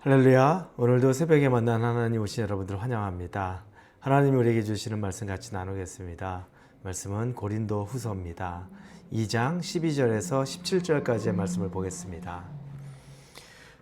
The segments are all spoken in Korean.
할렐루야. 오늘도 새벽에 만난 하나님 오신 여러분들 환영합니다. 하나님이 우리에게 주시는 말씀 같이 나누겠습니다. 말씀은 고린도 후서입니다. 2장 12절에서 17절까지의 말씀을 보겠습니다.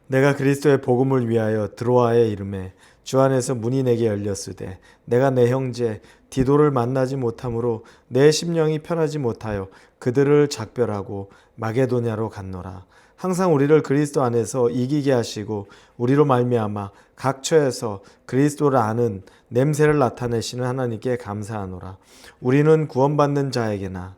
내가 그리스도의 복음을 위하여 드로아에 이르매 주 안에서 문이 내게 열렸으되 내가 내 형제 디도를 만나지 못하므로 내 심령이 편하지 못하여 그들을 작별하고 마게도냐로 갔노라. 항상 우리를 그리스도 안에서 이기게 하시고 우리로 말미암아 각처에서 그리스도를 아는 냄새를 나타내시는 하나님께 감사하노라. 우리는 구원받는 자에게나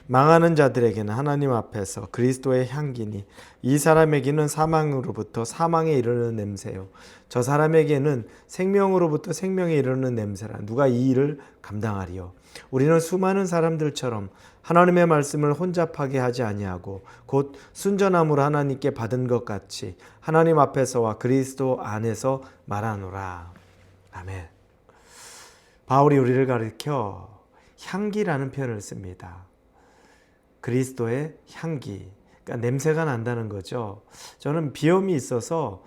망하는 자들에게는 하나님 앞에서 그리스도의 향기니 이 사람에게는 사망으로부터 사망에 이르는 냄새요 저 사람에게는 생명으로부터 생명에 이르는 냄새라. 누가 이 일을 감당하리요? 우리는 수많은 사람들처럼 하나님의 말씀을 혼잡하게 하지 아니하고 곧 순전함으로 하나님께 받은 것 같이 하나님 앞에서와 그리스도 안에서 말하노라. 아멘. 바울이 우리를 가리켜 향기라는 표현을 씁니다. 그리스도의 향기, 그러니까 냄새가 난다는 거죠. 저는 비염이 있어서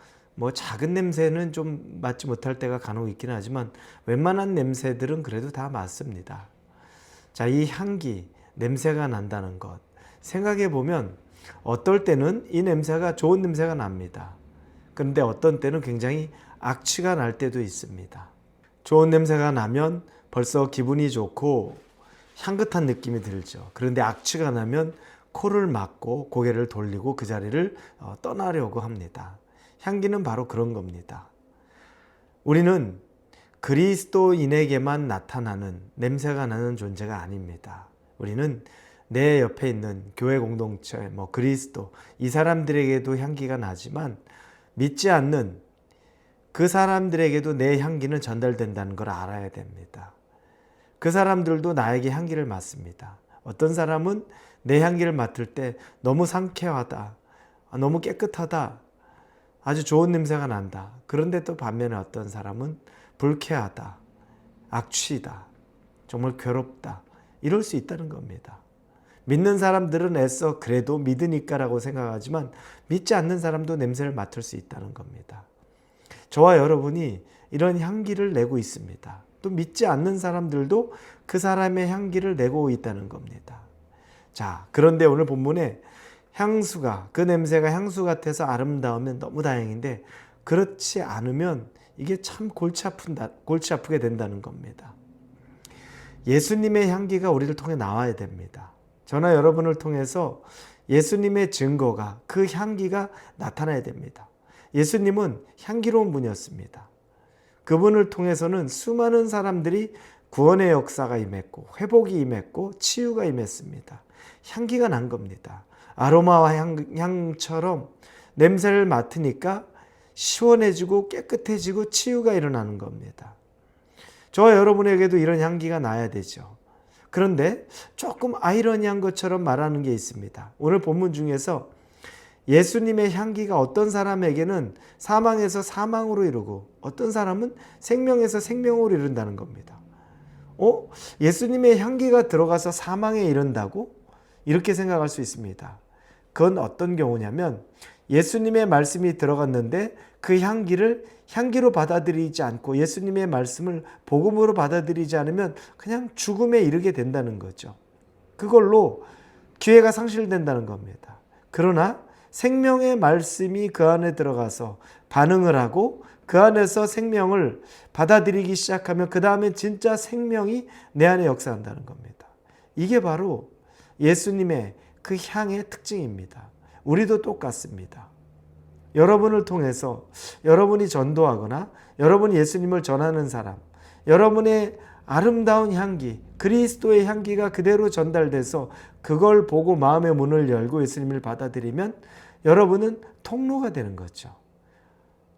작은 냄새는 좀 맡지 못할 때가 간혹 있긴 하지만 웬만한 냄새들은 그래도 다 맡습니다. 자, 이 향기, 냄새가 난다는 것 생각해 보면 어떨 때는 이 냄새가 좋은 냄새가 납니다. 그런데 어떤 때는 굉장히 악취가 날 때도 있습니다. 좋은 냄새가 나면 벌써 기분이 좋고 향긋한 느낌이 들죠. 그런데 악취가 나면 코를 막고 고개를 돌리고 그 자리를 떠나려고 합니다. 향기는 바로 그런 겁니다. 우리는 그리스도인에게만 나타나는 냄새가 나는 존재가 아닙니다. 우리는 내 옆에 있는 교회 공동체, 그리스도 이 사람들에게도 향기가 나지만 믿지 않는 그 사람들에게도 내 향기는 전달된다는 걸 알아야 됩니다. 그 사람들도 나에게 향기를 맡습니다. 어떤 사람은 내 향기를 맡을 때 너무 상쾌하다, 너무 깨끗하다, 아주 좋은 냄새가 난다. 그런데 또 반면에 어떤 사람은 불쾌하다, 악취다, 정말 괴롭다, 이럴 수 있다는 겁니다. 믿는 사람들은 애써 그래도 믿으니까라고 생각하지만 믿지 않는 사람도 냄새를 맡을 수 있다는 겁니다. 저와 여러분이 이런 향기를 내고 있습니다. 또 믿지 않는 사람들도 그 사람의 향기를 내고 있다는 겁니다. 자, 그런데 오늘 본문에 향수가, 그 냄새가 향수 같아서 아름다우면 너무 다행인데 그렇지 않으면 이게 참 골치 아프게 된다는 겁니다. 예수님의 향기가 우리를 통해 나와야 됩니다. 저나 여러분을 통해서 예수님의 증거가, 그 향기가 나타나야 됩니다. 예수님은 향기로운 분이었습니다. 그분을 통해서는 수많은 사람들이 구원의 역사가 임했고 회복이 임했고 치유가 임했습니다. 향기가 난 겁니다. 아로마와 향처럼 냄새를 맡으니까 시원해지고 깨끗해지고 치유가 일어나는 겁니다. 저와 여러분에게도 이런 향기가 나야 되죠. 그런데 조금 아이러니한 것처럼 말하는 게 있습니다. 오늘 본문 중에서 예수님의 향기가 어떤 사람에게는 사망에서 사망으로 이르고 어떤 사람은 생명에서 생명으로 이른다는 겁니다. 예수님의 향기가 들어가서 사망에 이른다고? 이렇게 생각할 수 있습니다. 그건 어떤 경우냐면 예수님의 말씀이 들어갔는데 그 향기를 향기로 받아들이지 않고 예수님의 말씀을 복음으로 받아들이지 않으면 그냥 죽음에 이르게 된다는 거죠. 그걸로 기회가 상실된다는 겁니다. 그러나 생명의 말씀이 그 안에 들어가서 반응을 하고 그 안에서 생명을 받아들이기 시작하면 그 다음에 진짜 생명이 내 안에 역사한다는 겁니다. 이게 바로 예수님의 그 향의 특징입니다. 우리도 똑같습니다. 여러분을 통해서 여러분이 전도하거나 여러분이 예수님을 전하는 사람, 여러분의 아름다운 향기, 그리스도의 향기가 그대로 전달돼서 그걸 보고 마음의 문을 열고 예수님을 받아들이면 여러분은 통로가 되는 거죠.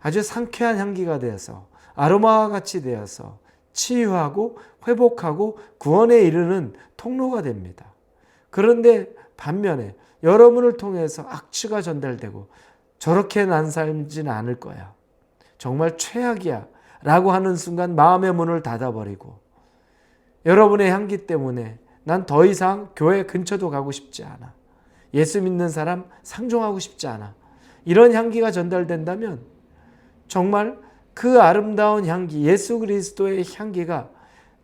아주 상쾌한 향기가 되어서 아로마와 같이 되어서 치유하고 회복하고 구원에 이르는 통로가 됩니다. 그런데 반면에 여러분을 통해서 악취가 전달되고 저렇게 난 살지는 않을 거야, 정말 최악이야 라고 하는 순간 마음의 문을 닫아버리고 여러분의 향기 때문에 난 더 이상 교회 근처도 가고 싶지 않아, 예수 믿는 사람 상종하고 싶지 않아, 이런 향기가 전달된다면 정말 그 아름다운 향기, 예수 그리스도의 향기가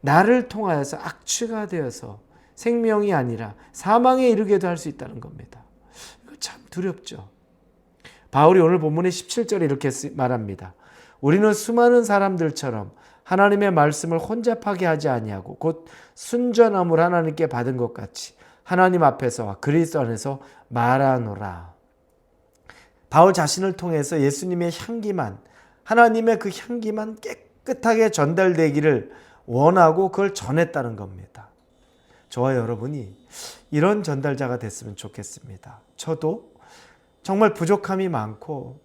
나를 통하여서 악취가 되어서 생명이 아니라 사망에 이르게도 할 수 있다는 겁니다. 이거 참 두렵죠. 바울이 오늘 본문의 17절에 이렇게 말합니다. 우리는 수많은 사람들처럼 하나님의 말씀을 혼잡하게 하지 아니하고 곧 순전함을 하나님께 받은 것 같이 하나님 앞에서와 그리스도 안에서 말하노라. 바울 자신을 통해서 예수님의 향기만, 하나님의 그 향기만 깨끗하게 전달되기를 원하고 그걸 전했다는 겁니다. 저와 여러분이 이런 전달자가 됐으면 좋겠습니다. 저도 정말 부족함이 많고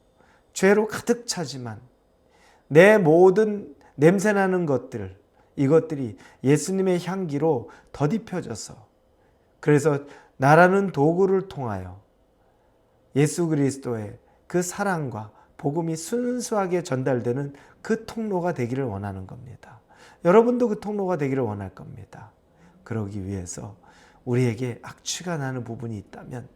죄로 가득 차지만 내 모든 냄새나는 것들, 이것들이 예수님의 향기로 더딥혀져서 그래서 나라는 도구를 통하여 예수 그리스도의 그 사랑과 복음이 순수하게 전달되는 그 통로가 되기를 원하는 겁니다. 여러분도 그 통로가 되기를 원할 겁니다. 그러기 위해서 우리에게 악취가 나는 부분이 있다면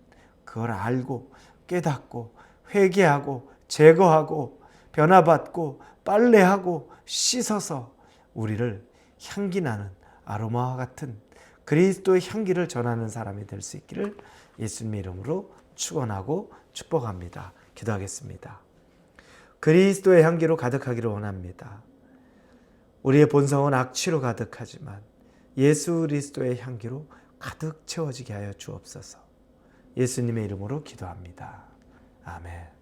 그걸 알고 깨닫고 회개하고 제거하고 변화받고 빨래하고 씻어서 우리를 향기나는 아로마와 같은 그리스도의 향기를 전하는 사람이 될 수 있기를 예수님의 이름으로 축원하고 축복합니다. 기도하겠습니다. 그리스도의 향기로 가득하기를 원합니다. 우리의 본성은 악취로 가득하지만 예수 그리스도의 향기로 가득 채워지게 하여 주옵소서. 예수님의 이름으로 기도합니다. 아멘.